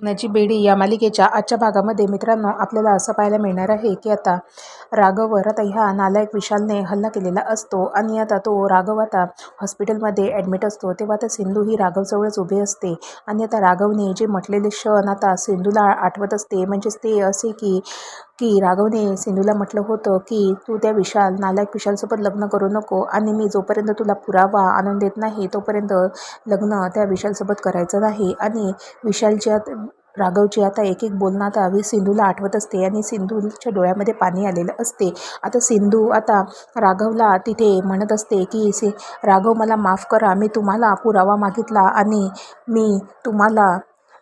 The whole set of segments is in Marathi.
लग्नाची बेडी या मालिकेच्या आजच्या भागामध्ये मित्रांनो आपल्याला असं पाहायला मिळणार आहे की आता राघववर आता ह्या नालायक विशालने हल्ला केलेला असतो आणि आता तो राघव आता हॉस्पिटलमध्ये ॲडमिट असतो. तेव्हा आता सिंधू ही राघवजवळच उभी असते आणि आता राघवने जे म्हटलेले क्षण आता सिंधूला आठवत असते. म्हणजेच ते असे की की राघवने सिंधूला म्हटलं होतं की तू त्या नालायक विशालसोबत लग्न करू नको आणि मी जोपर्यंत तुला पुरावा आणून देत नाही तोपर्यंत लग्न त्या विशालसोबत करायचं नाही. आणि विशालच्या राघवची आता एक एक बोलणं आता सिंधूला आठवत असते आणि सिंधूच्या डोळ्यामध्ये पाणी आलेलं असते. आता सिंधू आता राघवला तिथे म्हणत असते की राघव मला माफ करा, मी तुम्हाला पुरावा मागितला आणि मी तुम्हाला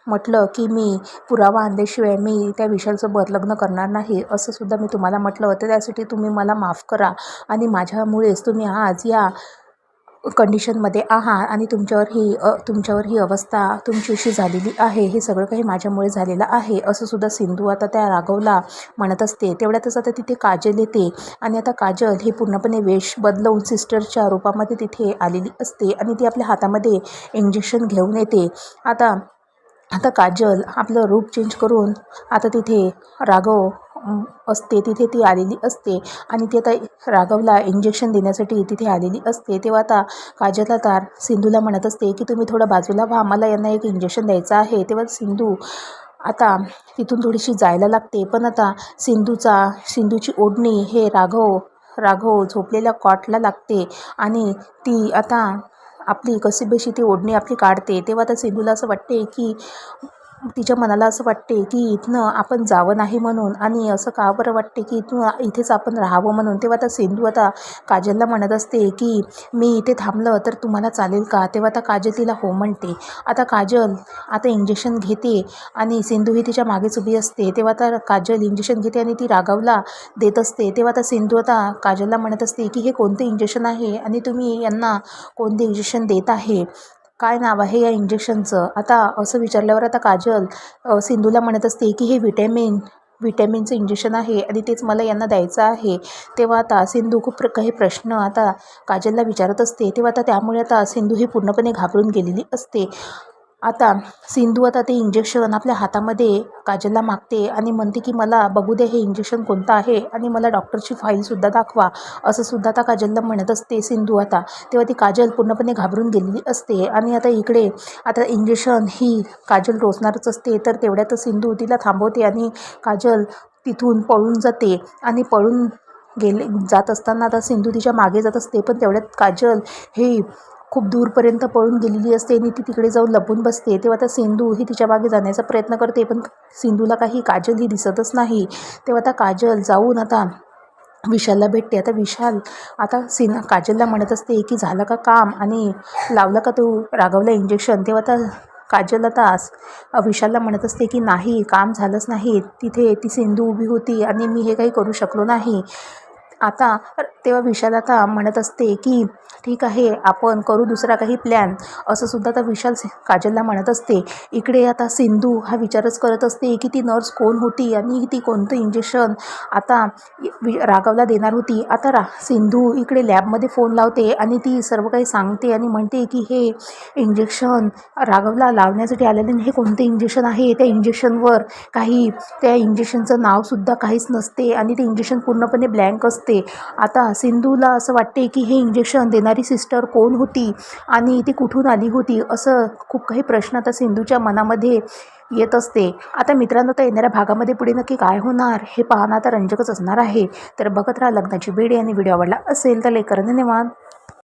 म्हटलं की मी पुरावा आणल्याशिवाय मी त्या विशालसोबत लग्न करणार नाही असं सुद्धा मी तुम्हाला म्हटलं होतं. त्यासाठी तुम्ही मला माफ करा आणि माझ्यामुळेच तुम्ही आज या कंडिशनमध्ये आहात आणि तुमच्यावर ही अवस्था तुमची अशी झालेली आहे. हे सगळं काही माझ्यामुळे झालेलं आहे असं सुद्धा सिंधू आता त्या राघवला म्हणत असते. तेवढ्यातच आता तिथे काजल येते आणि आता काजल ही पूर्णपणे वेश बदलवून सिस्टरच्या रूपामध्ये तिथे आलेली असते आणि ती आपल्या हातामध्ये इंजेक्शन घेऊन येते. आता काजल आपलं रूप चेंज करून आता तिथे राघव असते तिथे ती आलेली असते आणि ती आता राघवला इंजेक्शन देण्यासाठी तिथे आलेली असते. तेव्हा आता काजल आता सिंधूला म्हणत असते की तुम्ही थोडं बाजूला व्हा, मला यांना एक इंजेक्शन द्यायचं आहे. तेव्हा सिंधू आता तिथून थोडीशी जायला लागते, पण आता सिंधूची ओढणी हे राघव झोपलेल्या कॉटला लागते आणि ती आता आपली कशीबशी ती ओढणी आपली काढते. तेव्हा आता सिंधूला असं वाटते की तिच्या मनाला असं वाटते की इथनं आपण जावं नाही म्हणून आणि असं का बरं वाटते की इथेच आपण राहावं म्हणून. तेव्हा आता सिंधू आता काजलला म्हणत असते की मी इथे थांबलं तर तुम्हाला चालेल का. तेव्हा आता काजल तिला हो म्हणते. आता काजल आता इंजेक्शन घेते आणि सिंधू ही तिच्या मागेच उभी असते. तेव्हा आता काजल इंजेक्शन घेते आणि ती राघवला देत असते. तेव्हा आता सिंधू आता काजलला म्हणत असते की हे कोणते इंजेक्शन आहे आणि तुम्ही यांना कोणते इंजेक्शन देत आहे, काय नाव आहे या इंजेक्शनचं. आता असं विचारल्यावर आता काजल सिंधूला म्हणत असते की हे विटॅमिनचं इंजेक्शन आहे आणि तेच मला यांना द्यायचं आहे. तेव्हा आता सिंधू खूप काही प्रश्न आता काजलला विचारत असते. तेव्हा आता त्यामुळे आता सिंधू ही पूर्णपणे घाबरून गेलेली असते. आता सिंधू आता ते इंजेक्शन आपल्या हातामध्ये काजलला मागते आणि म्हणते की मला बघू दे हे इंजेक्शन कोणतं आहे आणि मला डॉक्टरची फाईलसुद्धा दाखवा असं सुद्धा आता काजलला म्हणत असते सिंधू आता. तेव्हा ती काजल पूर्णपणे घाबरून गेलेली असते आणि आता इकडे आता इंजेक्शन ही काजल टोचणारच असते. तर तेवढ्यातच सिंधू तिला थांबवते आणि काजल तिथून पळून जाते आणि पळून जात असताना आता सिंधू तिच्या मागे जात असते. पण तेवढ्यात काजल हे खूप दूरपर्यंत पळून गेलेली असते आणि ती तिकडे जाऊन लपून बसते. तेव्हा आता सिंधू ही तिच्या मागे जाण्याचा प्रयत्न करते, पण सिंधूला काही काजल ही दिसतच नाही. तेव्हा आता काजल जाऊन आता विशालला भेटते. आता विशाल आता काजलला म्हणत असते की झालं का काम आणि लावलं का तू राघवला इंजेक्शन. तेव्हा आता काजल आता विशालला म्हणत असते की नाही, काम झालंच नाही, तिथे ती सिंधू उभी होती आणि मी हे काही करू शकलो नाही. आता तेव्हा विशाल आता म्हणत असते की ठीक आहे, आपण करू दुसरा काही प्लॅन असं सुद्धा आता विशाल काजलला म्हणत असते. इकडे आता सिंधू हा विचारच करत असते की ती नर्स कोण होती आणि ती कोणतं इंजेक्शन आता राघवला देणार होती. आता सिंधू इकडे लॅबमध्ये फोन लावते आणि ती सर्व काही सांगते आणि म्हणते की हे इंजेक्शन राघवला लावण्यासाठी आलेले हे कोणते इंजेक्शन आहे. त्या इंजेक्शनवर त्या इंजेक्शनचं नावसुद्धा काहीच नसते आणि ते इंजेक्शन पूर्णपणे ब्लँक असते. आता सिंधूला असं वाटते की हे इंजेक्शन देणारी सिस्टर कोण होती आणि ती कुठून आली होती, असं खूप काही प्रश्न आता सिंधूच्या मनामध्ये येत असते. आता मित्रांनो, तर येणाऱ्या भागामध्ये पुढे नक्की काय होणार हे पाहणं आता रंजकच असणार आहे. तर बघत राहा लग्नाची बेडी आणि व्हिडिओ आवडला असेल तर लाईक करा. धन्यवाद.